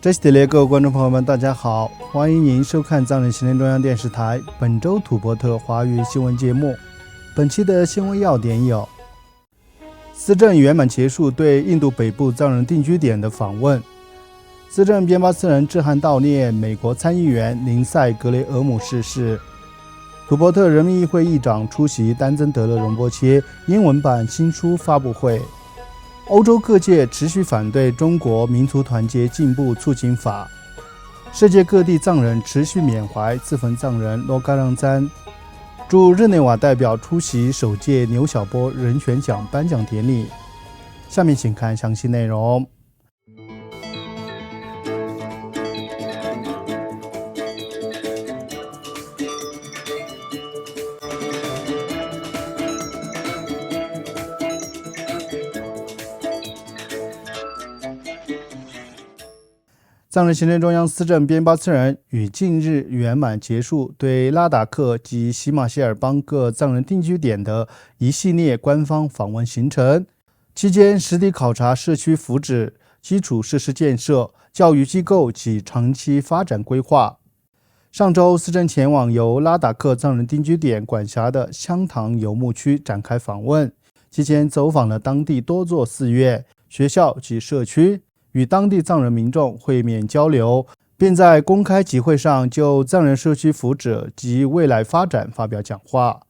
这系列各位观众朋友们，大家好，欢迎您收看藏人行政中央电视台本周土伯特华语新闻节目。本期的新闻要点有：司政圆满结束对印度北部藏人定居点的访问；司政边巴斯人致函悼念美国参议员林赛·格雷厄姆逝世；土伯特人民议会议长出席丹增德勒荣波切英文版新书发布会。欧洲各界持续反对中国民族团结进步促进法，世界各地藏人持续缅怀自焚藏人罗嘎让赞。驻日内瓦代表出席首届牛小波人权奖颁奖典礼。下面请看详细内容。藏人行政中央司政边巴斯人于近日圆满结束对拉达克及喜马歇尔邦各藏人定居点的一系列官方访问行程，期间实地考察社区福祉、基础设施建设、教育机构及长期发展规划。上周，司政前往由拉达克藏人定居点管辖的香塘游牧区展开访问，期间走访了当地多座寺院、学校及社区，与当地藏人民众会面交流，并在公开集会上就藏人社区福祉及未来发展发表讲话。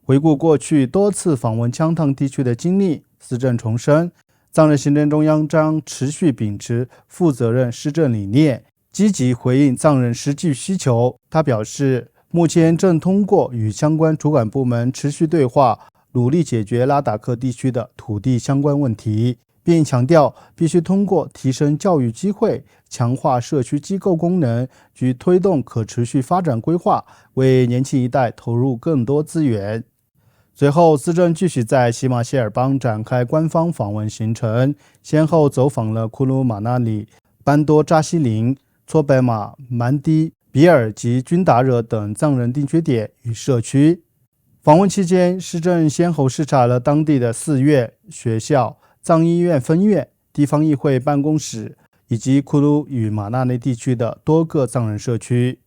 回顾过去多次访问羌塘地区的经历，司政重申，藏人行政中央将持续秉持负责任施政理念，积极回应藏人实际需求。他表示，目前正通过与相关主管部门持续对话，努力解决拉达克地区的土地相关问题，并强调必须通过提升教育机会、强化社区机构功能及推动可持续发展规划，为年轻一代投入更多资源。随后，司政继续在喜马歇尔邦展开官方访问行程，先后走访了库鲁马纳里、班多扎西林、措白马、曼迪、比尔及军达热等藏人定居点与社区。访问期间，司政先后视察了当地的寺院、学校、藏医院分院、地方议会办公室以及库鲁与马纳内地区的多个藏人社区。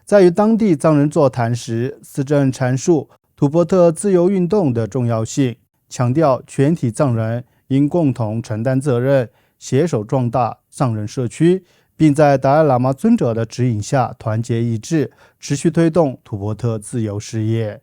在与当地藏人座谈时，司政阐述土伯特自由运动的重要性，强调全体藏人应共同承担责任，携手壮大藏人社区，并在达赖喇嘛尊者的指引下团结一致，持续推动土伯特自由事业。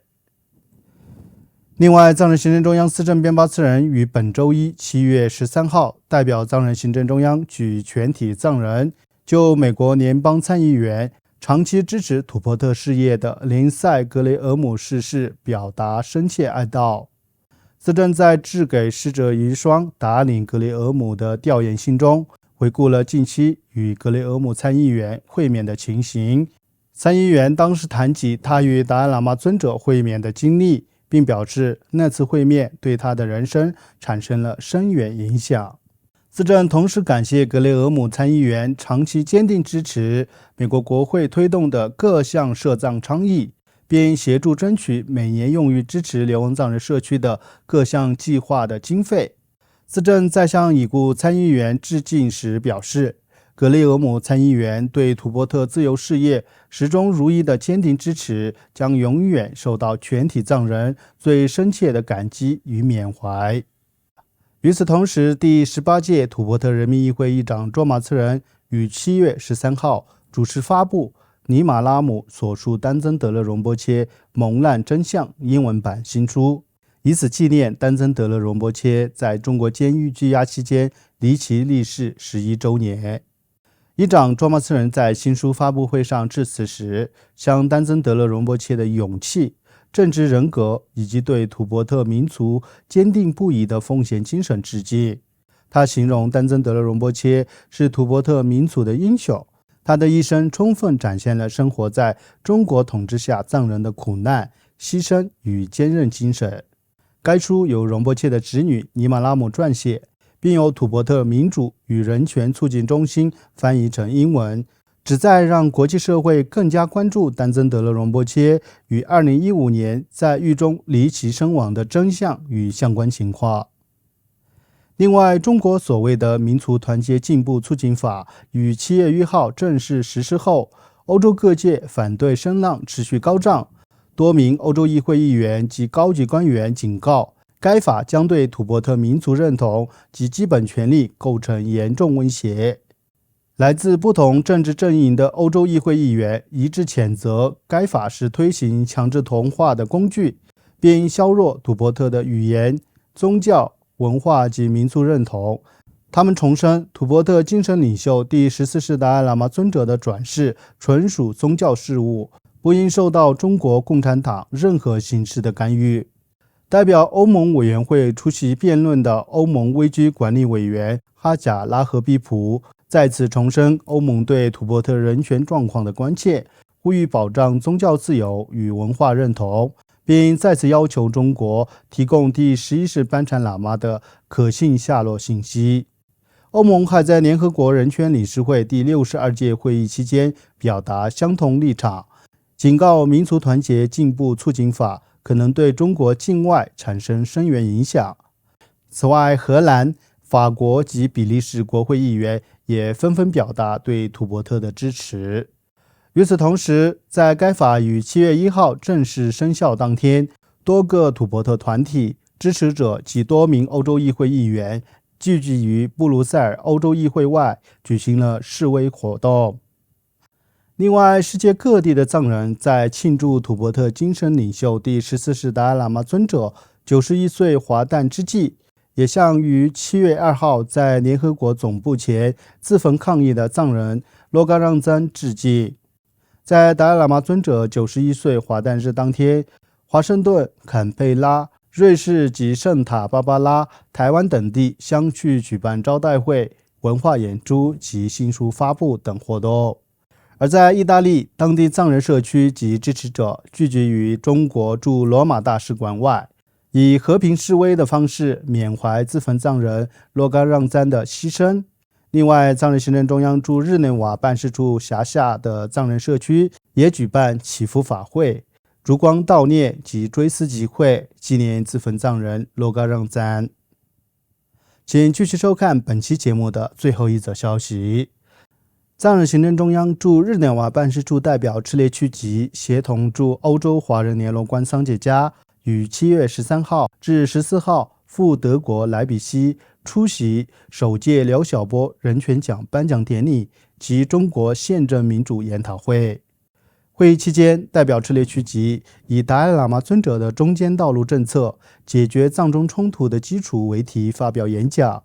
另外，藏人行政中央司政边巴斯人于本周一7月13号代表藏人行政中央举全体藏人就美国联邦参议员长期支持土伯特事业的林赛·格雷厄姆逝世表达深切哀悼。司政在致给逝者遗孀达领·格雷厄姆的吊唁信中，回顾了近期与格雷厄姆参议员会面的情形。参议员当时谈及他与达赖喇嘛尊者会面的经历，并表示那次会面对他的人生产生了深远影响。司政同时感谢格雷厄姆参议员长期坚定支持美国国会推动的各项涉藏倡议，并协助争取每年用于支持流亡藏人社区的各项计划的经费。司政在向已故参议员致敬时表示，格雷厄姆参议员对土伯特自由事业始终如一的坚定支持，将永远受到全体藏人最深切的感激与缅怀。与此同时，第18届土伯特人民议会议长卓玛次仁于7月13号主持发布尼玛拉姆所述丹增德勒荣波切蒙难真相英文版新书，以此纪念丹增德勒荣波切在中国监狱拘押期间离奇离世11周年。议长卓玛次仁在新书发布会上致辞时，向丹增德勒荣波切的勇气、正直人格以及对土伯特民族坚定不移的奉献精神致敬。他形容丹增德勒荣波切是土伯特民族的英雄，他的一生充分展现了生活在中国统治下藏人的苦难、牺牲与坚韧精神。该书由荣波切的侄女尼玛拉姆撰写，并由土伯特民主与人权促进中心翻译成英文，旨在让国际社会更加关注丹增德勒荣波切于2015年在狱中离奇身亡的真相与相关情况。另外，中国所谓的民族团结进步促进法于7月1号正式实施后，欧洲各界反对声浪持续高涨，多名欧洲议会议员及高级官员警告，该法将对土伯特民族认同及基本权利构成严重威胁。来自不同政治阵营的欧洲议会议员一致谴责该法是推行强制同化的工具，并削弱土伯特的语言、宗教、文化及民族认同。他们重申，土伯特精神领袖第14世达赖喇嘛尊者的转世纯属宗教事务，不应受到中国共产党任何形式的干预。代表欧盟委员会出席辩论的欧盟危机管理委员哈贾拉赫比普再次重申欧盟对土伯特人权状况的关切，呼吁保障宗教自由与文化认同，并再次要求中国提供第11世班禅喇嘛的可信下落信息。欧盟还在联合国人权理事会第62届会议期间表达相同立场，警告民族团结进步促进法可能对中国境外产生深远影响。此外，荷兰、法国及比利时国会议员也纷纷表达对土伯特的支持。与此同时，在该法于7月1号正式生效当天，多个土伯特团体、支持者及多名欧洲议会议员聚集于布鲁塞尔欧洲议会外举行了示威活动。另外，世界各地的藏人在庆祝土伯特精神领袖第14世达赖喇嘛尊者91岁华诞之际，也向于7月2号在联合国总部前自焚抗议的藏人罗嘎让赞致敬。在达赖喇嘛尊者91岁华诞日当天，华盛顿、坎贝拉、瑞士及圣塔芭芭拉、台湾等地相继举办招待会、文化演出及新书发布等活动。而在意大利，当地藏人社区及支持者聚集于中国驻罗马大使馆外，以和平示威的方式缅怀自焚藏人罗嘎让赞的牺牲。另外，藏人行政中央驻日内瓦办事处辖下的藏人社区也举办祈福法会、烛光悼念及追思集会，纪念自焚藏人罗嘎让赞。请继续收看本期节目的最后一则消息。藏人行政中央驻日内瓦办事处代表赤列区吉协同驻欧洲华人联络官桑杰加于7月13号至14号赴德国莱比锡出席首届廖晓波人权奖颁奖典礼及中国宪政民主研讨会。会议期间，代表赤列区吉以达赖喇嘛尊者的中间道路政策解决藏中冲突的基础为题发表演讲，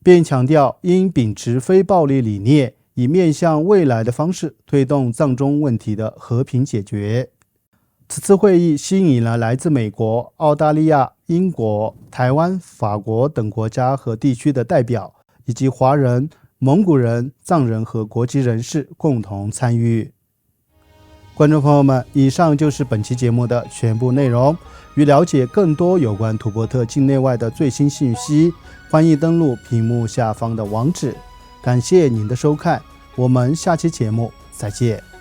并强调应秉持非暴力理念，以面向未来的方式推动藏中问题的和平解决。此次会议吸引了来自美国、澳大利亚、英国、台湾、法国等国家和地区的代表，以及华人、蒙古人、藏人和国际人士共同参与。观众朋友们，以上就是本期节目的全部内容。欲了解更多有关土伯特境内外的最新信息，欢迎登录屏幕下方的网址。感谢您的收看，我们下期节目再见。